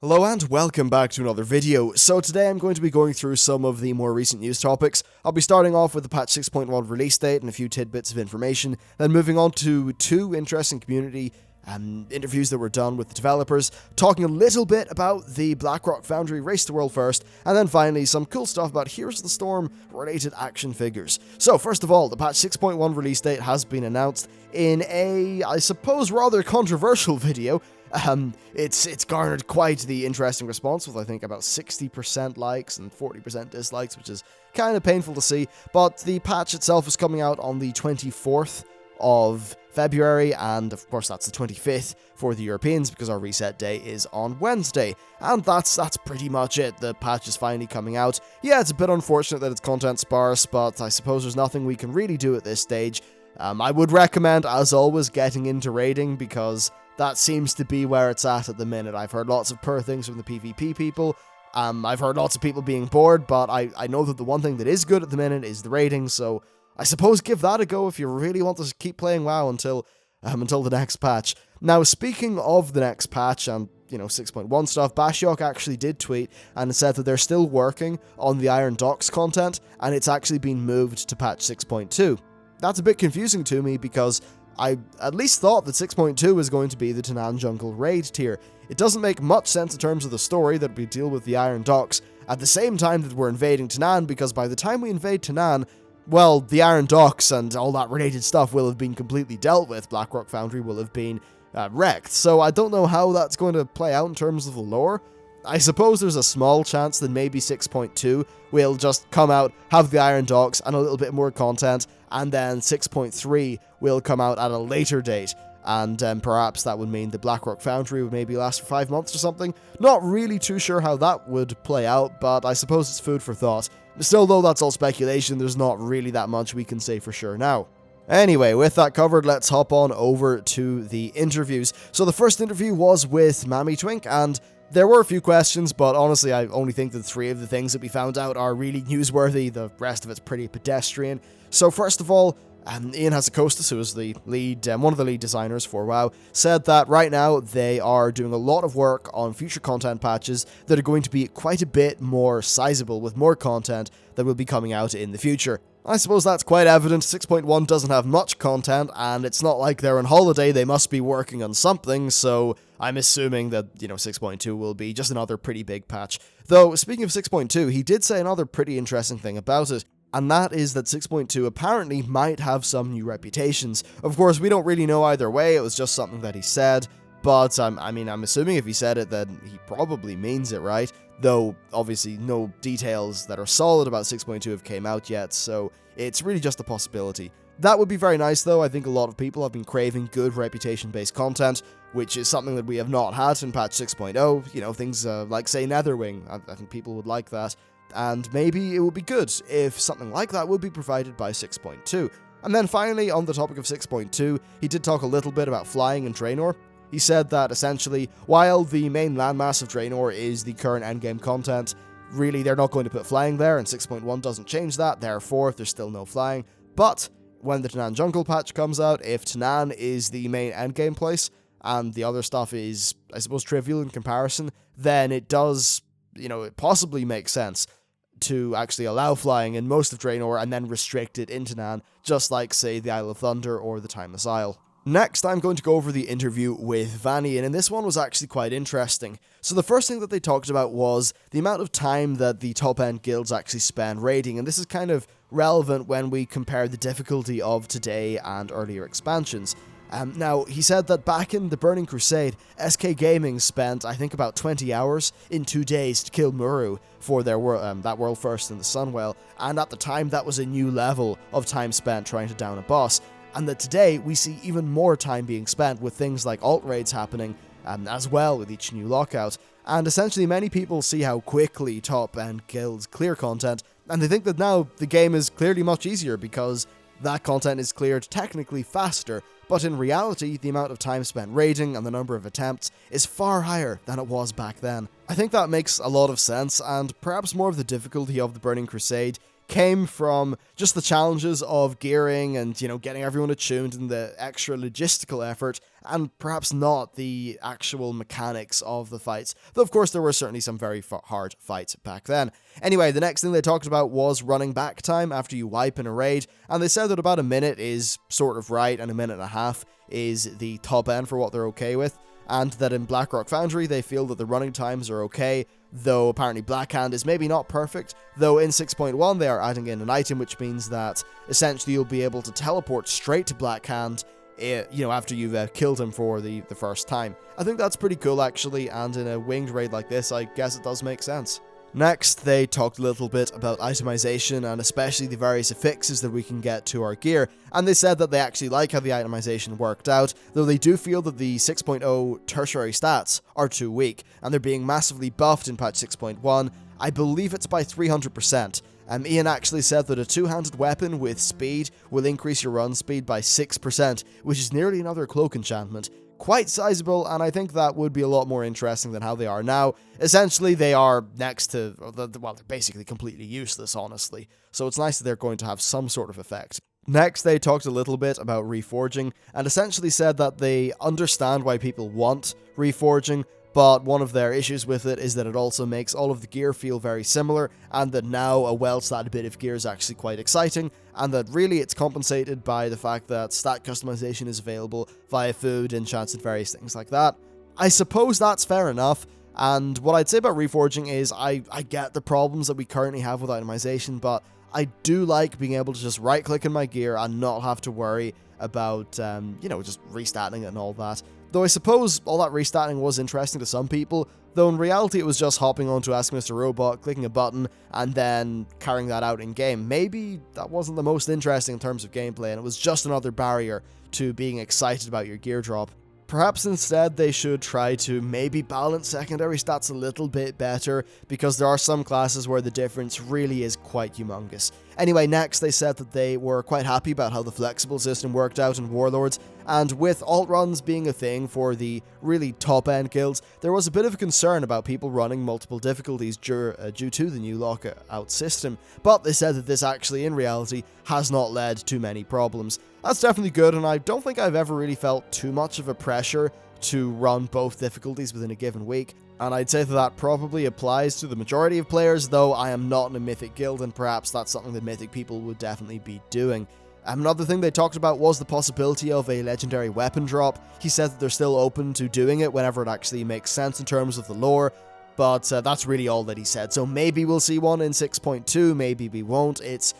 Hello and welcome back to another video. So today I'm going to be going through some of the more recent news topics. I'll be starting off with the patch 6.1 release date and a few tidbits of information, then moving on to two interesting community interviews that were done with the developers, talking a little bit about the Blackrock Foundry Race to World First, and then finally some cool stuff about Heroes of the Storm related action figures. So first of all, the patch 6.1 release date has been announced in a, I suppose, rather controversial video. It's garnered quite the interesting response, with I think about 60% likes and 40% dislikes, which is kind of painful to see. But the patch itself is coming out on the 24th of February, and of course that's the 25th for the Europeans because our reset day is on Wednesday. And that's pretty much it. The patch is finally coming out. Yeah, it's a bit unfortunate that it's content sparse, but I suppose there's nothing we can really do at this stage. I would recommend, as always, getting into raiding, because that seems to be where it's at the minute. I've heard lots of poor things from the PvP people. I've heard lots of people being bored, but I know that the one thing that is good at the minute is the raiding, so I suppose give that a go if you really want to keep playing WoW until the next patch. Now, speaking of the next patch and 6.1 stuff, Bashiok actually did tweet and said that they're still working on the Iron Docks content, and it's actually been moved to patch 6.2. That's a bit confusing to me because I at least thought that 6.2 was going to be the Tanaan Jungle raid tier. It doesn't make much sense in terms of the story that we deal with the Iron Docks at the same time that we're invading Tanaan, because by the time we invade Tanaan, well, the Iron Docks and all that related stuff will have been completely dealt with. Blackrock Foundry will have been wrecked. So I don't know how that's going to play out in terms of the lore. I suppose there's a small chance that maybe 6.2 will just come out, have the Iron Docks and a little bit more content, and then 6.3 will come out at a later date, and perhaps that would mean the Blackrock Foundry would maybe last for 5 months or something. Not really too sure how that would play out, but I suppose it's food for thought. Still, though, that's all speculation. There's not really that much we can say for sure now. Anyway, with that covered, let's hop on over to the interviews. So the first interview was with Mammy Twink, and there were a few questions, but honestly, I only think that 3 of the things that we found out are really newsworthy. The rest of it's pretty pedestrian. So first of all, Ian Hazzikostas, who is the lead, one of the lead designers for WoW, said that right now they are doing a lot of work on future content patches that are going to be quite a bit more sizable, with more content that will be coming out in the future. I suppose that's quite evident. 6.1 doesn't have much content, and it's not like they're on holiday. They must be working on something, so I'm assuming that, 6.2 will be just another pretty big patch. Though, speaking of 6.2, he did say another pretty interesting thing about it, and that is that 6.2 apparently might have some new reputations. Of course, we don't really know either way. It was just something that he said, but I'm assuming if he said it, then he probably means it, right? Though, obviously, no details that are solid about 6.2 have came out yet, so it's really just a possibility. That would be very nice, though. I think a lot of people have been craving good reputation-based content, which is something that we have not had in patch 6.0. Things like, say, Netherwing. I think people would like that. And maybe it would be good if something like that would be provided by 6.2. And then finally, on the topic of 6.2, he did talk a little bit about flying in Draenor. He said that essentially, while the main landmass of Draenor is the current endgame content, really they're not going to put flying there, and 6.1 doesn't change that, therefore there's still no flying. But when the Tanaan Jungle patch comes out, if Tanaan is the main endgame place, and the other stuff is, I suppose, trivial in comparison, then it does, it possibly makes sense to actually allow flying in most of Draenor and then restrict it in Tanaan, just like, say, the Isle of Thunder or the Timeless Isle. Next, I'm going to go over the interview with Vanian, and this one was actually quite interesting. So the first thing that they talked about was the amount of time that the top-end guilds actually spend raiding, and this is kind of relevant when we compare the difficulty of today and earlier expansions. Now, he said that back in the Burning Crusade, SK Gaming spent, I think, about 20 hours in 2 days to kill Muru for their that world first in the Sunwell, and at the time that was a new level of time spent trying to down a boss. And that today we see even more time being spent with things like alt raids happening as well with each new lockout. And essentially many people see how quickly top-end guilds clear content, and they think that now the game is clearly much easier because that content is cleared technically faster, but in reality the amount of time spent raiding and the number of attempts is far higher than it was back then. I think that makes a lot of sense, and perhaps more of the difficulty of the Burning Crusade came from just the challenges of gearing and, getting everyone attuned and the extra logistical effort, and perhaps not the actual mechanics of the fights, though of course there were certainly some very hard fights back then. Anyway, the next thing they talked about was running back time after you wipe in a raid, and they said that about a minute is sort of right, and a minute and a half is the top end for what they're okay with, and that in Blackrock Foundry they feel that the running times are okay, though apparently Blackhand is maybe not perfect, though in 6.1 they are adding in an item which means that essentially you'll be able to teleport straight to Blackhand, after you've killed him for the first time. I think that's pretty cool actually, and in a winged raid like this I guess it does make sense. Next, they talked a little bit about itemization and especially the various affixes that we can get to our gear, and they said that they actually like how the itemization worked out, though they do feel that the 6.0 tertiary stats are too weak, and they're being massively buffed in patch 6.1, I believe it's by 300%. Ian actually said that a two-handed weapon with speed will increase your run speed by 6%, which is nearly another cloak enchantment. Quite sizable, and I think that would be a lot more interesting than how they are now. Essentially, they are next to, well, they're basically completely useless, honestly, so it's nice that they're going to have some sort of effect. Next, they talked a little bit about reforging, and essentially said that they understand why people want reforging, but one of their issues with it is that it also makes all of the gear feel very similar, and that now a well-statted bit of gear is actually quite exciting, and that really it's compensated by the fact that stat customization is available via food, enchants, and various things like that. I suppose that's fair enough, and what I'd say about reforging is I get the problems that we currently have with itemization, but I do like being able to just right-click in my gear and not have to worry about, just restatting it and all that. Though I suppose all that restatting was interesting to some people, though in reality it was just hopping onto Ask Mr. Robot, clicking a button, and then carrying that out in-game. Maybe that wasn't the most interesting in terms of gameplay, and it was just another barrier to being excited about your gear drop. Perhaps instead they should try to maybe balance secondary stats a little bit better, because there are some classes where the difference really is quite humongous. Anyway, next they said that they were quite happy about how the flexible system worked out in Warlords, and with alt runs being a thing for the really top end guilds, there was a bit of a concern about people running multiple difficulties due to the new lockout system, but they said that this actually in reality has not led to many problems. That's definitely good, and I don't think I've ever really felt too much of a pressure to run both difficulties within a given week, and I'd say that that probably applies to the majority of players, though I am not in a Mythic guild, and perhaps that's something that Mythic people would definitely be doing. Another thing they talked about was the possibility of a legendary weapon drop. He said that they're still open to doing it whenever it actually makes sense in terms of the lore, but that's really all that he said, so maybe we'll see one in 6.2, maybe we won't, it's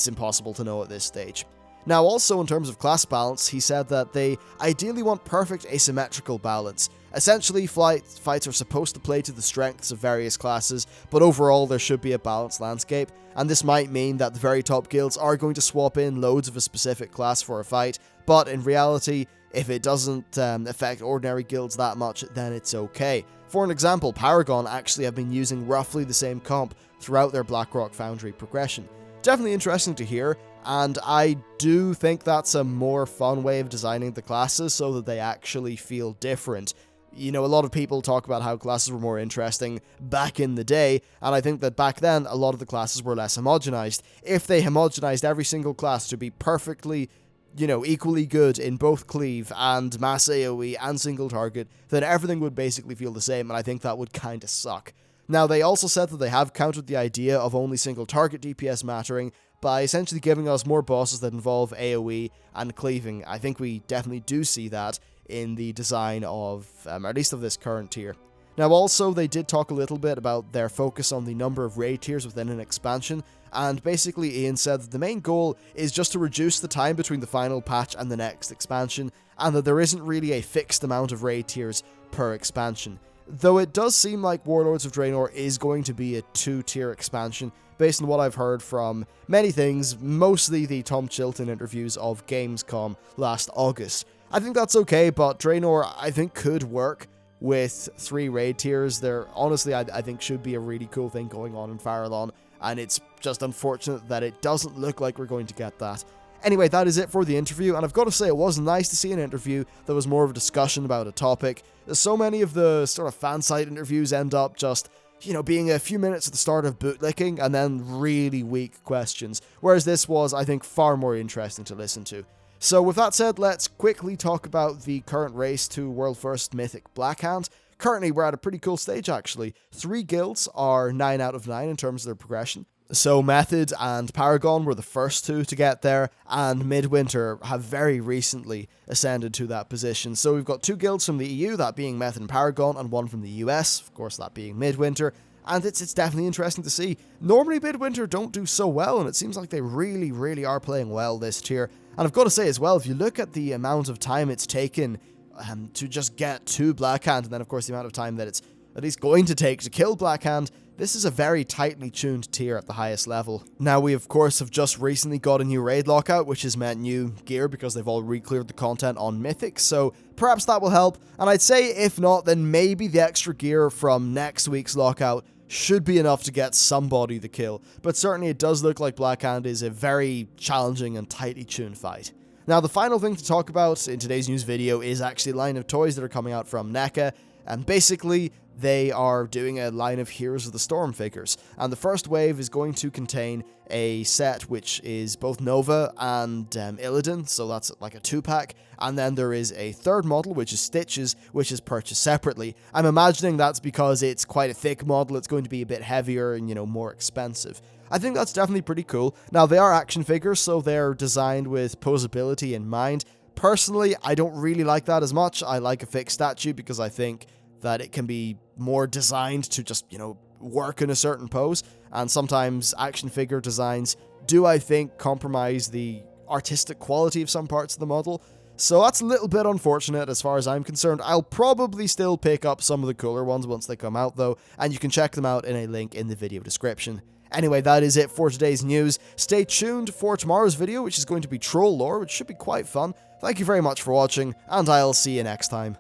impossible to know at this stage. Now also in terms of class balance, he said that they ideally want perfect asymmetrical balance. Essentially, fights are supposed to play to the strengths of various classes, but overall there should be a balanced landscape, and this might mean that the very top guilds are going to swap in loads of a specific class for a fight, but in reality, if it doesn't affect ordinary guilds that much, then it's okay. For an example, Paragon actually have been using roughly the same comp throughout their Blackrock Foundry progression. Definitely interesting to hear, and I do think that's a more fun way of designing the classes so that they actually feel different. You know, a lot of people talk about how classes were more interesting back in the day, and I think that back then a lot of the classes were less homogenized. If they homogenized every single class to be perfectly, equally good in both cleave and mass AoE and single target, then everything would basically feel the same, and I think that would kinda suck. Now, they also said that they have countered the idea of only single target DPS mattering by essentially giving us more bosses that involve AoE and cleaving. I think we definitely do see that in the design of, at least of this current tier. Now also, they did talk a little bit about their focus on the number of raid tiers within an expansion, and basically Ian said that the main goal is just to reduce the time between the final patch and the next expansion, and that there isn't really a fixed amount of raid tiers per expansion. Though it does seem like Warlords of Draenor is going to be a 2-tier expansion, based on what I've heard from many things, mostly the Tom Chilton interviews of Gamescom last August. I think that's okay, but Draenor, I think, could work with 3 raid tiers. There, honestly, I think should be a really cool thing going on in Farallon, and it's just unfortunate that it doesn't look like we're going to get that. Anyway, that is it for the interview, and I've got to say it was nice to see an interview that was more of a discussion about a topic. So many of the sort of fan site interviews end up just, being a few minutes at the start of bootlicking and then really weak questions, whereas this was, I think, far more interesting to listen to. So with that said, let's quickly talk about the current race to World First Mythic Blackhand. Currently, we're at a pretty cool stage, actually. 3 guilds are 9 out of 9 in terms of their progression. So Method and Paragon were the first two to get there, and Midwinter have very recently ascended to that position. So we've got 2 guilds from the EU, that being Method and Paragon, and 1 from the US, of course that being Midwinter. And it's definitely interesting to see. Normally Midwinter don't do so well, and it seems like they really are playing well this tier. And I've got to say as well, if you look at the amount of time it's taken to just get to Blackhand, and then of course the amount of time that it's at least going to take to kill Blackhand, this is a very tightly tuned tier at the highest level. Now, we of course have just recently got a new raid lockout, which has meant new gear because they've all re-cleared the content on Mythic, so perhaps that will help. And I'd say if not, then maybe the extra gear from next week's lockout should be enough to get somebody the kill. But certainly it does look like Blackhand is a very challenging and tightly tuned fight. Now, the final thing to talk about in today's news video is actually a line of toys that are coming out from NECA, and basically they are doing a line of Heroes of the Storm figures, and the first wave is going to contain a set which is both Nova and Illidan, so that's like a 2-pack, and then there is a third model which is Stitches, which is purchased separately. I'm imagining that's because it's quite a thick model, it's going to be a bit heavier and, more expensive. I think that's definitely pretty cool. Now, they are action figures, so they're designed with posability in mind. Personally, I don't really like that as much. I like a fixed statue because I think that it can be more designed to just, work in a certain pose. And sometimes action figure designs do, I think, compromise the artistic quality of some parts of the model. So that's a little bit unfortunate as far as I'm concerned. I'll probably still pick up some of the cooler ones once they come out though, and you can check them out in a link in the video description. Anyway, that is it for today's news. Stay tuned for tomorrow's video, which is going to be Troll Lore, which should be quite fun. Thank you very much for watching, and I'll see you next time.